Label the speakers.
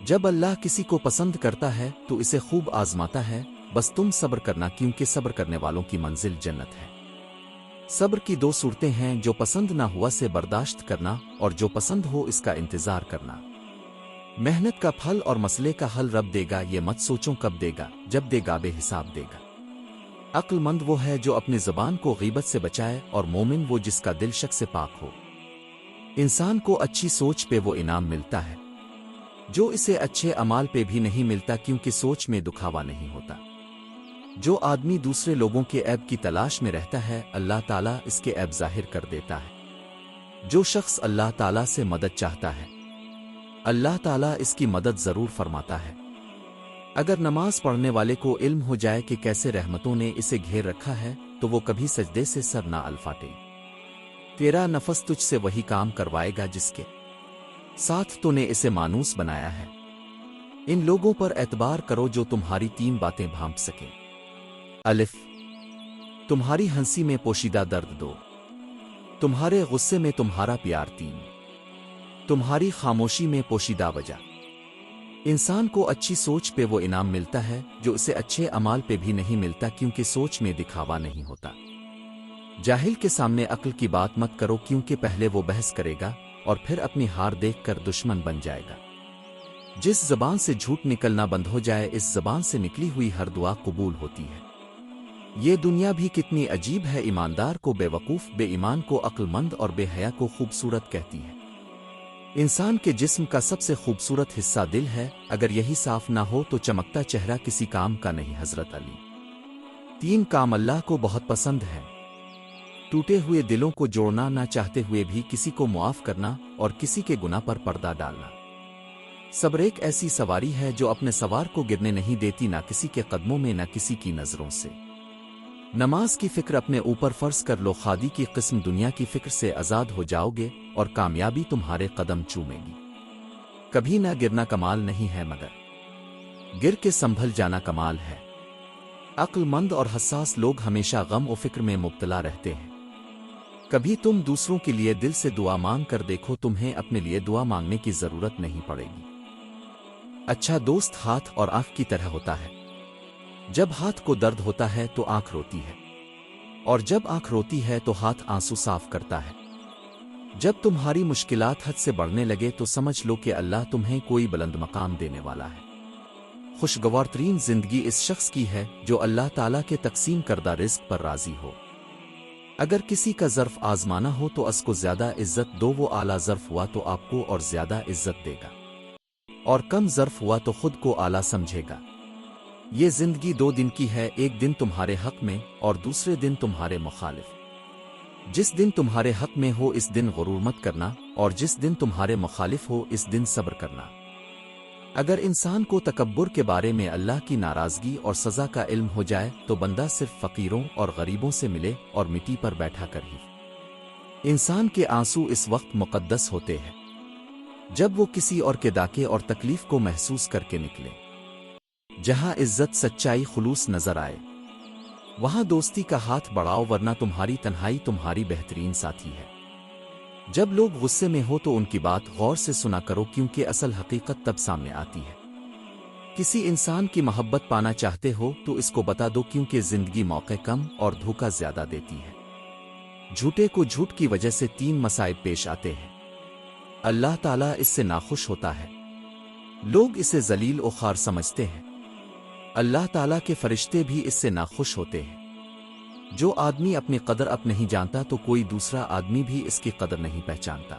Speaker 1: جب اللہ کسی کو پسند کرتا ہے تو اسے خوب آزماتا ہے، بس تم صبر کرنا کیونکہ صبر کرنے والوں کی منزل جنت ہے۔ صبر کی دو صورتیں ہیں، جو پسند نہ ہوا سے برداشت کرنا اور جو پسند ہو اس کا انتظار کرنا۔ محنت کا پھل اور مسئلے کا حل رب دے گا، یہ مت سوچو کب دے گا، جب دے گا بے حساب دے گا۔ عقل مند وہ ہے جو اپنی زبان کو غیبت سے بچائے، اور مومن وہ جس کا دل شک سے پاک ہو۔ انسان کو اچھی سوچ پہ وہ انعام ملتا ہے جو اسے اچھے اعمال پہ بھی نہیں ملتا، کیونکہ سوچ میں دکھاوا نہیں ہوتا۔ جو آدمی دوسرے لوگوں کے عیب کی تلاش میں رہتا ہے، اللہ تعالیٰ اس کے عیب ظاہر کر دیتا ہے۔ جو شخص اللہ تعالیٰ سے مدد چاہتا ہے، اللہ تعالیٰ اس کی مدد ضرور فرماتا ہے۔ اگر نماز پڑھنے والے کو علم ہو جائے کہ کیسے رحمتوں نے اسے گھیر رکھا ہے تو وہ کبھی سجدے سے سر نہ الفاٹے۔ تیرا نفس تجھ سے وہی کام کروائے گا جس کے ساتھ تو نے اسے مانوس بنایا ہے۔ ان لوگوں پر اعتبار کرو جو تمہاری تین باتیں بھانپ سکیں۔ الف، تمہاری ہنسی میں پوشیدہ درد دو، تمہارے غصے میں تمہارا پیار تین، تمہاری خاموشی میں پوشیدہ وجہ۔ انسان کو اچھی سوچ پہ وہ انعام ملتا ہے جو اسے اچھے اعمال پہ بھی نہیں ملتا، کیونکہ سوچ میں دکھاوا نہیں ہوتا۔ جاہل کے سامنے عقل کی بات مت کرو، کیونکہ پہلے وہ بحث کرے گا اور پھر اپنی ہار دیکھ کر دشمن بن جائے گا۔ جس زبان سے جھوٹ نکلنا بند ہو جائے، اس زبان سے نکلی ہوئی ہر دعا قبول ہوتی ہے۔ یہ دنیا بھی کتنی عجیب ہے، ایماندار کو بے وقوف، بے ایمان کو عقل مند اور بے حیا کو خوبصورت کہتی ہے۔ انسان کے جسم کا سب سے خوبصورت حصہ دل ہے، اگر یہی صاف نہ ہو تو چمکتا چہرہ کسی کام کا نہیں۔ حضرت علی۔ تین کام اللہ کو بہت پسند ہے: ٹوٹے ہوئے دلوں کو جوڑنا، نہ چاہتے ہوئے بھی کسی کو معاف کرنا، اور کسی کے گناہ پر پردہ ڈالنا۔ صبر ایک ایسی سواری ہے جو اپنے سوار کو گرنے نہیں دیتی، نہ کسی کے قدموں میں، نہ کسی کی نظروں سے۔ نماز کی فکر اپنے اوپر فرض کر لو، خادی کی قسم دنیا کی فکر سے آزاد ہو جاؤ گے، اور کامیابی تمہارے قدم چومے گی۔ کبھی نہ گرنا کمال نہیں ہے، مگر گر کے سنبھل جانا کمال ہے۔ عقل مند اور حساس لوگ ہمیشہ غم و فکر میں مبتلا رہتے ہیں۔ کبھی تم دوسروں کے لیے دل سے دعا مانگ کر دیکھو، تمہیں اپنے لیے دعا مانگنے کی ضرورت نہیں پڑے گی۔ اچھا دوست ہاتھ اور آنکھ کی طرح ہوتا ہے، جب ہاتھ کو درد ہوتا ہے تو آنکھ روتی ہے، اور جب آنکھ روتی ہے تو ہاتھ آنسو صاف کرتا ہے۔ جب تمہاری مشکلات حد سے بڑھنے لگے تو سمجھ لو کہ اللہ تمہیں کوئی بلند مقام دینے والا ہے۔ خوشگوار ترین زندگی اس شخص کی ہے جو اللہ تعالیٰ کے تقسیم کردہ رزق پر راضی ہو۔ اگر کسی کا ظرف آزمانا ہو تو اس کو زیادہ عزت دو، وہ اعلیٰ ظرف ہوا تو آپ کو اور زیادہ عزت دے گا، اور کم ظرف ہوا تو خود کو اعلیٰ سمجھے گا۔ یہ زندگی دو دن کی ہے، ایک دن تمہارے حق میں اور دوسرے دن تمہارے مخالف۔ جس دن تمہارے حق میں ہو اس دن غرور مت کرنا، اور جس دن تمہارے مخالف ہو اس دن صبر کرنا۔ اگر انسان کو تکبر کے بارے میں اللہ کی ناراضگی اور سزا کا علم ہو جائے تو بندہ صرف فقیروں اور غریبوں سے ملے اور مٹی پر بیٹھا کر ہی۔ انسان کے آنسو اس وقت مقدس ہوتے ہیں جب وہ کسی اور کے ڈاکے اور تکلیف کو محسوس کر کے نکلے۔ جہاں عزت، سچائی، خلوص نظر آئے وہاں دوستی کا ہاتھ بڑھاؤ، ورنہ تمہاری تنہائی تمہاری بہترین ساتھی ہے۔ جب لوگ غصے میں ہو تو ان کی بات غور سے سنا کرو، کیونکہ اصل حقیقت تب سامنے آتی ہے۔ کسی انسان کی محبت پانا چاہتے ہو تو اس کو بتا دو، کیونکہ زندگی موقع کم اور دھوکہ زیادہ دیتی ہے۔ جھوٹے کو جھوٹ کی وجہ سے تین مصائب پیش آتے ہیں۔ اللہ تعالیٰ اس سے ناخوش ہوتا ہے، لوگ اسے ذلیل و خوار سمجھتے ہیں، اللہ تعالیٰ کے فرشتے بھی اس سے ناخوش ہوتے ہیں۔ جو آدمی اپنی قدر اب نہیں جانتا تو کوئی دوسرا آدمی بھی اس کی قدر نہیں پہچانتا۔